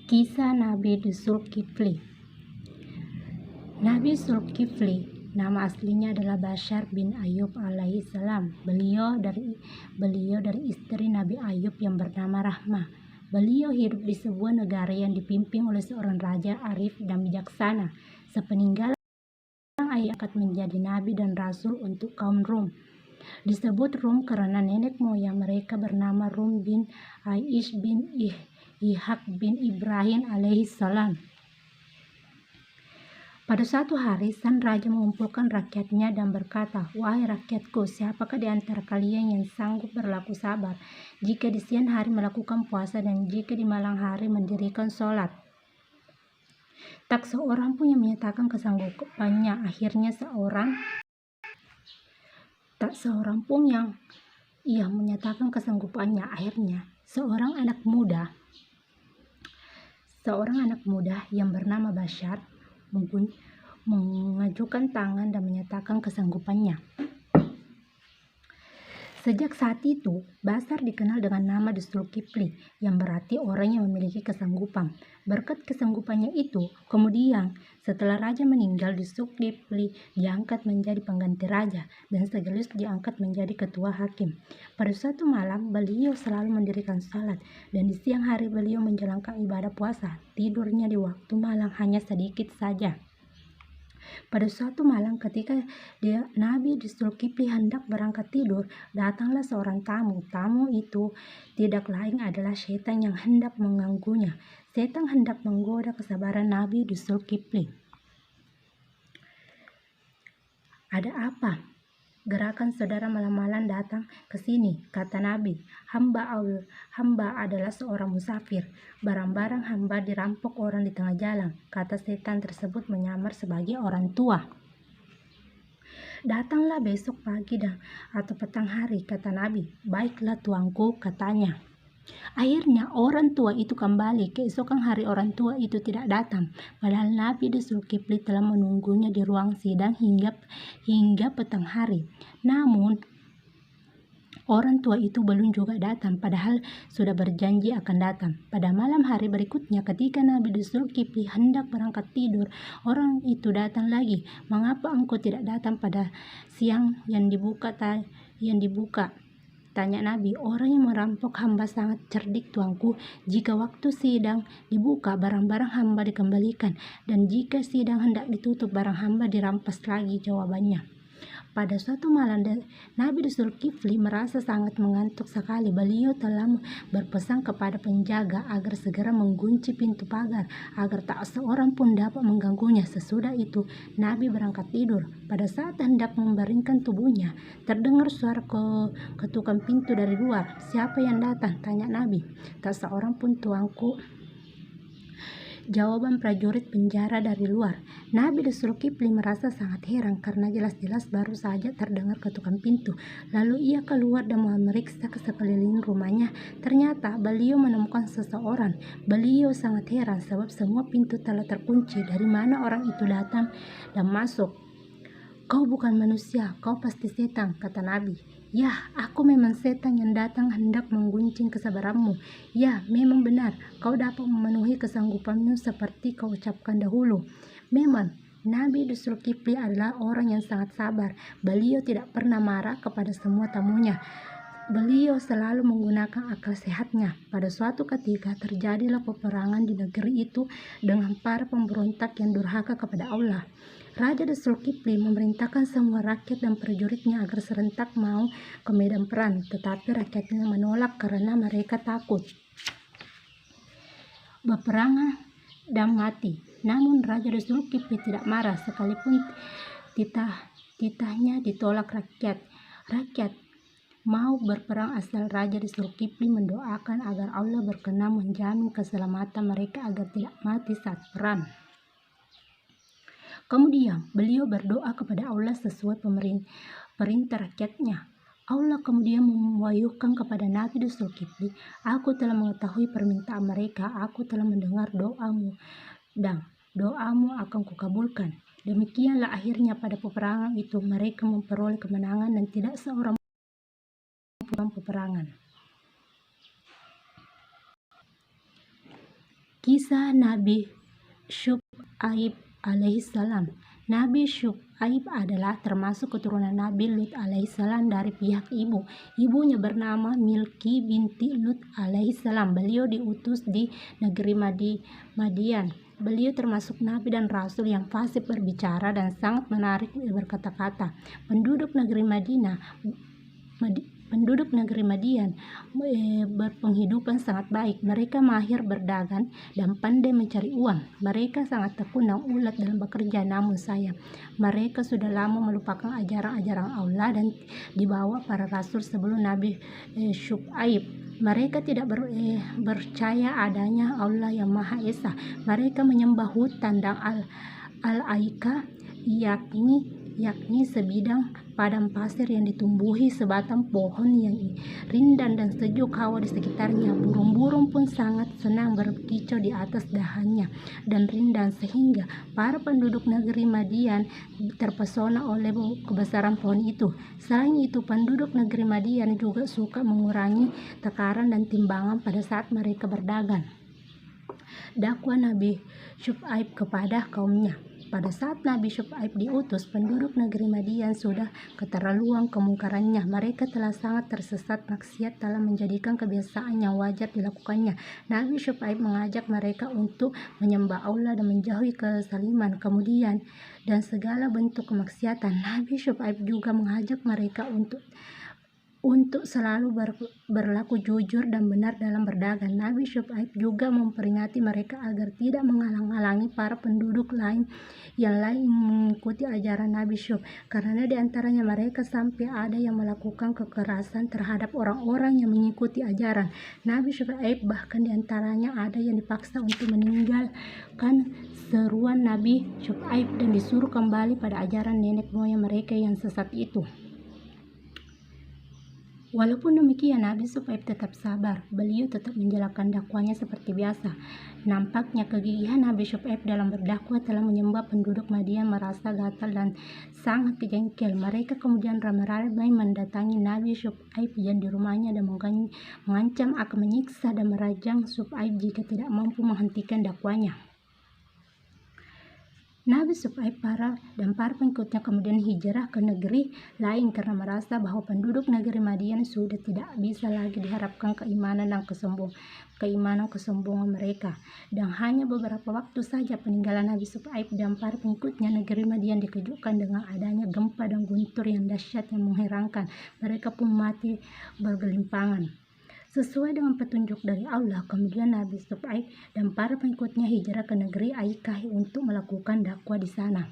Kisah Nabi Dzulkifli. Nabi Dzulkifli, nama aslinya adalah Bashar bin Ayub alaihissalam. Beliau dari istri Nabi Ayub yang bernama Rahmah. Beliau hidup di sebuah negara yang dipimpin oleh seorang raja arif dan bijaksana. Sepeninggalan ayah angkat menjadi nabi dan rasul untuk kaum Rum. Disebut Rum karena nenek moyang mereka bernama Rum bin Aish bin Ihak bin Ibrahim alaihissalam. Pada suatu hari, sang raja mengumpulkan rakyatnya dan berkata, "Wahai rakyatku, siapakah di antara kalian yang sanggup berlaku sabar jika di siang hari melakukan puasa dan jika di malam hari mendirikan sholat?" Tak seorang pun yang menyatakan kesanggupannya. Akhirnya tak seorang pun yang menyatakan kesanggupannya. Akhirnya seorang anak muda yang bernama Bashar mengajukan tangan dan menyatakan kesanggupannya. Sejak saat itu, Bashar dikenal dengan nama Dzulkifli, yang berarti orang yang memiliki kesanggupan. Berkat kesanggupannya itu, kemudian setelah raja meninggal, Dzulkifli diangkat menjadi pengganti raja dan sekaligus diangkat menjadi ketua hakim. Pada suatu malam, beliau selalu mendirikan salat dan di siang hari beliau menjalankan ibadah puasa. Tidurnya di waktu malam hanya sedikit saja. Pada suatu malam ketika Nabi Dzulkifli hendak berangkat tidur, datanglah seorang tamu. Tamu itu tidak lain adalah setan yang hendak mengganggunya. Setan hendak menggoda kesabaran Nabi Dzulkifli. "Ada apa? Gerakan saudara malam-malam datang ke sini," kata Nabi. Hamba adalah seorang musafir. Barang-barang hamba dirampok orang di tengah jalan." Kata setan tersebut menyamar sebagai orang tua. "Datanglah besok pagi atau petang hari," kata Nabi. "Baiklah tuanku," katanya. Akhirnya orang tua itu kembali. Keesokan hari orang tua itu tidak datang, padahal Nabi Dzulkifli telah menunggunya di ruang sidang hingga petang hari. Namun orang tua itu belum juga datang, padahal sudah berjanji akan datang. Pada malam hari berikutnya ketika Nabi Dzulkifli hendak berangkat tidur, orang itu datang lagi. "Mengapa engkau tidak datang pada siang yang dibuka?" Tanya Nabi. "Orang yang merampok hamba sangat cerdik tuanku. Jika waktu sidang dibuka, barang-barang hamba dikembalikan, dan jika sidang hendak ditutup, barang hamba dirampas lagi," jawabannya. Pada suatu malam, Nabi Dzulkifli merasa sangat mengantuk sekali. Beliau telah berpesan kepada penjaga agar segera mengunci pintu pagar agar tak seorang pun dapat mengganggunya. Sesudah itu Nabi berangkat tidur. Pada saat hendak membaringkan tubuhnya, terdengar suara ketukan pintu dari luar. "Siapa yang datang?" tanya Nabi. "Tak seorang pun tuanku," jawaban prajurit penjara dari luar. Nabi Dzulkifli merasa sangat heran karena jelas-jelas baru saja terdengar ketukan pintu. Lalu ia keluar dan memeriksa ke sekeliling rumahnya. Ternyata beliau menemukan seseorang. Beliau sangat heran sebab semua pintu telah terkunci. "Dari mana orang itu datang dan masuk?" "Kau bukan manusia, kau pasti setan," kata Nabi. "Yah, aku memang setan yang datang hendak menggunjing kesabaranmu. Ya, memang benar, kau dapat memenuhi kesanggupanmu seperti kau ucapkan dahulu." Memang, Nabi Dzulkifli adalah orang yang sangat sabar. Beliau tidak pernah marah kepada semua tamunya. Beliau selalu menggunakan akal sehatnya. Pada suatu ketika terjadilah peperangan di negeri itu dengan para pemberontak yang durhaka kepada Allah. Raja Dzulkifli memerintahkan semua rakyat dan prajuritnya agar serentak mau ke medan perang, tetapi rakyatnya menolak karena mereka takut berperang dan mati. Namun Raja Dzulkifli tidak marah sekalipun titahnya ditolak rakyat. Rakyat mau berperang asal Raja Dzulkifli mendoakan agar Allah berkenan menjamin keselamatan mereka agar tidak mati saat perang. Kemudian beliau berdoa kepada Allah sesuai perintah rakyatnya. Allah kemudian mewahyukan kepada Nabi Dzulkifli, "Aku telah mengetahui permintaan mereka, aku telah mendengar doamu dan doamu akan kukabulkan." Demikianlah akhirnya pada peperangan itu mereka memperoleh kemenangan dan tidak seorang pun peperangan. Kisah Nabi Syu'aib alaihissalam. Nabi Syu'aib adalah termasuk keturunan Nabi Lut alaihissalam dari pihak ibu. Ibunya bernama Milki binti Lut alaihissalam. Beliau diutus di negeri Madian. Beliau termasuk nabi dan rasul yang fasih berbicara dan sangat menarik berkata-kata. Penduduk negeri Madian berpenghidupan sangat baik. Mereka mahir berdagang dan pandai mencari uang. Mereka sangat tekun dan ulet dalam bekerja. Namun sayang, mereka sudah lama melupakan ajaran-ajaran Allah dan dibawa para rasul sebelum Nabi Syu'aib. Mereka tidak percaya adanya Allah yang Maha Esa. Mereka menyembah hutan dan al-aika, yakni sebidang padang pasir yang ditumbuhi sebatang pohon yang rindang dan sejuk hawa di sekitarnya. Burung-burung pun sangat senang berkicau di atas dahannya dan rindang, sehingga para penduduk negeri Madian terpesona oleh kebesaran pohon itu. Selain itu, penduduk negeri Madian juga suka mengurangi takaran dan timbangan pada saat mereka berdagang. Dakwah Nabi Syu'aib kepada kaumnya. Pada saat Nabi Syu'aib diutus, penduduk negeri Madian sudah keterlaluan kemungkarannya. Mereka telah sangat tersesat maksiat telah menjadikan kebiasaan yang wajar dilakukannya. Nabi Syu'aib mengajak mereka untuk menyembah Allah dan menjauhi kezaliman, kemudian dan segala bentuk kemaksiatan. Nabi Syu'aib juga mengajak mereka untuk selalu berlaku jujur dan benar dalam berdagang. Nabi Syu'aib juga memperingati mereka agar tidak menghalang-halangi para penduduk yang lain mengikuti ajaran Nabi Syu'aib, karena di antaranya mereka sampai ada yang melakukan kekerasan terhadap orang-orang yang mengikuti ajaran Nabi Syu'aib. Bahkan di antaranya ada yang dipaksa untuk meninggalkan seruan Nabi Syu'aib dan disuruh kembali pada ajaran nenek moyang mereka yang sesat itu. Walaupun demikian, Nabi Syu'aib tetap sabar. Beliau tetap menjalankan dakwahnya seperti biasa. Nampaknya kegigihan Nabi Syu'aib dalam berdakwah telah menyebabkan penduduk Madian merasa gatal dan sangat jengkel. Mereka kemudian ramai-ramai mendatangi Nabi Syu'aib yang di rumahnya dan mengancam akan menyiksa dan merajang Syu'aib jika tidak mampu menghentikan dakwahnya. Nabi Syu'aib dan para pengikutnya kemudian hijrah ke negeri lain karena merasa bahwa penduduk negeri Madian sudah tidak bisa lagi diharapkan keimanan kesombongan mereka. Dan hanya beberapa waktu saja peninggalan Nabi Syu'aib dan para pengikutnya, negeri Madian dikejutkan dengan adanya gempa dan guntur yang dahsyat yang mengherankan. Mereka pun mati bergelimpangan. Sesuai dengan petunjuk dari Allah, kemudian Nabi Syu'aib dan para pengikutnya hijrah ke negeri Aikah untuk melakukan dakwah di sana.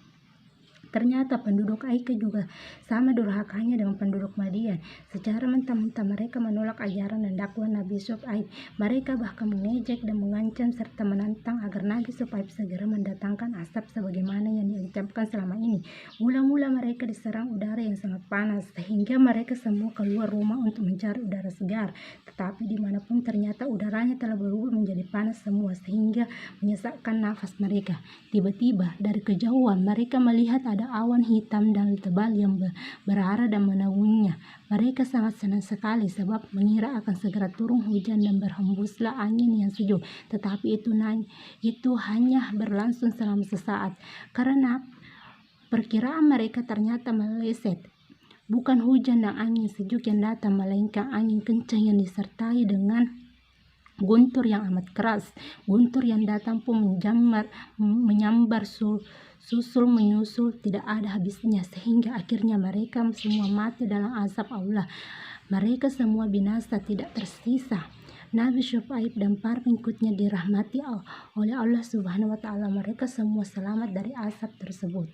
Ternyata penduduk Aikah juga sama durhakanya dengan penduduk Madian. Secara mentah-mentah mereka menolak ajaran dan dakwah Nabi Syu'aib. Mereka bahkan mengejek dan mengancam serta menantang agar Nabi Syu'aib segera mendatangkan asap sebagaimana yang diucapkan selama ini. Mula-mula mereka diserang udara yang sangat panas sehingga mereka semua keluar rumah untuk mencari udara segar. Tetapi dimanapun ternyata udaranya telah berubah menjadi panas semua sehingga menyesakkan nafas mereka. Tiba-tiba dari kejauhan mereka melihat ada awan hitam dan tebal yang berarah dan menaunginya. Mereka sangat senang sekali sebab mengira akan segera turun hujan dan berhembuslah angin yang sejuk. Tetapi itu hanya berlangsung selama sesaat karena perkiraan mereka ternyata meleset. Bukan hujan dan angin sejuk yang datang, melainkan angin kencang yang disertai dengan guntur yang amat keras. Guntur yang datang pun menyambar susul menyusul tidak ada habisnya sehingga akhirnya mereka semua mati dalam azab Allah. Mereka semua binasa, tidak tersisa. Nabi Syu'aib dan para pengikutnya dirahmati oleh Allah Subhanahu wa Ta'ala. Mereka semua selamat dari azab tersebut.